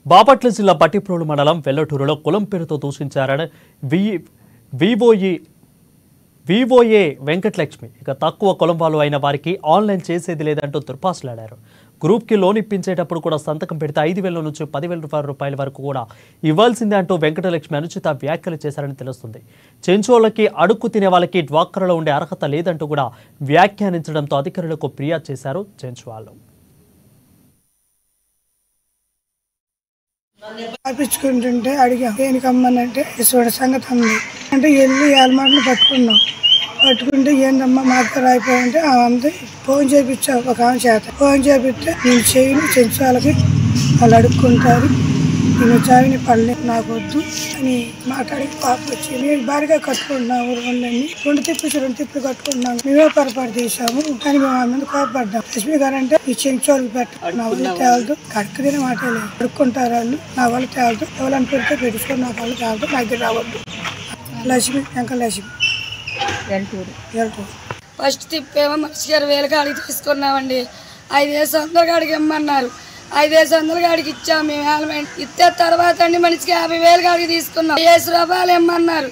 బాపట్ల జిల్లా పట్టిప్రోలు మండలం వెల్లటూరులో కులం పేరుతో దూషించారని వివోఏ వెంకటలక్ష్మి ఇక తక్కువ కులం వాళ్ళు అయిన వారికి ఆన్లైన్ చేసేది లేదంటూ దుర్భాషలాడారు. గ్రూప్కి లోన్ ఇప్పించేటప్పుడు కూడా సంతకం పెడితే 5,000 నుంచి 10,000 రూపాయల వరకు కూడా ఇవ్వాల్సిందే అంటూ వెంకటలక్ష్మి అనుచిత వ్యాఖ్యలు చేశారని తెలుస్తుంది. చెంచోళ్లకి అడుక్కు తినే వాళ్ళకి డ్వాక్రాలో ఉండే అర్హత లేదంటూ కూడా వ్యాఖ్యానించడంతో అధికారులకు ఫిర్యాదు చేశారు చెంచువాళ్ళు. ఆపించుకుంటుంటే అడిగా దేనికి అమ్మనంటే ఇసుడు సంగతి ఉంది అంటే వెళ్ళి ఏలమాటలు పట్టుకుంటే ఏందమ్మా మాకు రాయిపోయింటే అంది ఫోన్ చేయించా ఒక ఆమె చేత ఫోన్ చేపిస్తే నేను చేయను చెంచాలకి వాళ్ళు అడుక్కుంటారు నేను చావిని పడలే నాకు వద్దు అని మాట్లాడి పాప వచ్చి నేను భారీగా కట్టుకుంటున్నాము రెండు తిప్పి కట్టుకుంటున్నాము మేమే పొరపాటు చేశాము కానీ మేము ఆ మీద కోపడ్డాం. లక్ష్మి గారు అంటే ఈ చెంచోళ్ళకి పెట్ట నా వల్ల తేలదు కడుక్కునే మాట లేదు అడుక్కుంటారు వాళ్ళు నా వల్ల తేలదు ఎవరైనా పెడితే పెట్టుకొని నా వల్ల తేలదు నా దగ్గర రావద్దు. లక్ష్మి వెంకటలక్ష్మి ఫస్ట్ తిప్పేమో మనిషికి 20,000 కాడికి తీసుకున్నామండి. 5,000 కాడికి ఇమ్మన్నారు. 5,000 కాడికి ఇచ్చాము మేము హెల్మెట్ ఇస్తే తర్వాత అండి మనిషికి 50,000 కాడికి తీసుకున్నాం. 50 రూపాయలు ఇమ్మన్నారు.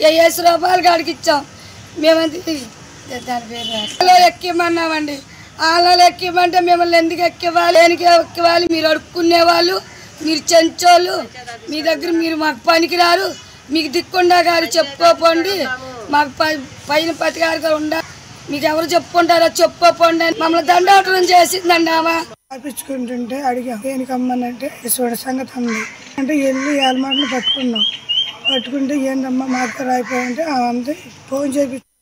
50 రూపాయలు కాడికి ఇచ్చాం మేమంతా దాని పేరు ఎక్కిమన్నామండి. ఆన్లైన్లో ఎక్కిమంటే మిమ్మల్ని ఎందుకు ఎక్కివ్వాలి ఎక్కివ్వాలి మీరు అడుక్కునే వాళ్ళు మీరు చెంచోళ్ళు మీ దగ్గర మీరు మాకు పనికిరారు మీకు దిక్కుండా గారు చెప్పుకోపోండి మాకు పైన పతిగారు ఉండాలి మీకు ఎవరు చెప్పుకుంటారో చెప్పుకోపోండి అని మమ్మల్ని దండాటం చేసిందండి. ఆమె ఆపించుకుంటుంటే అడిగా దేనికి అమ్మనంటే ఇసుడు సంగతి ఉంది అంటే వెళ్ళి ఏలమాటలు పట్టుకుంటే ఏందమ్మా మాకు రాయిపోయింటే అంది ఫోన్ చేయించి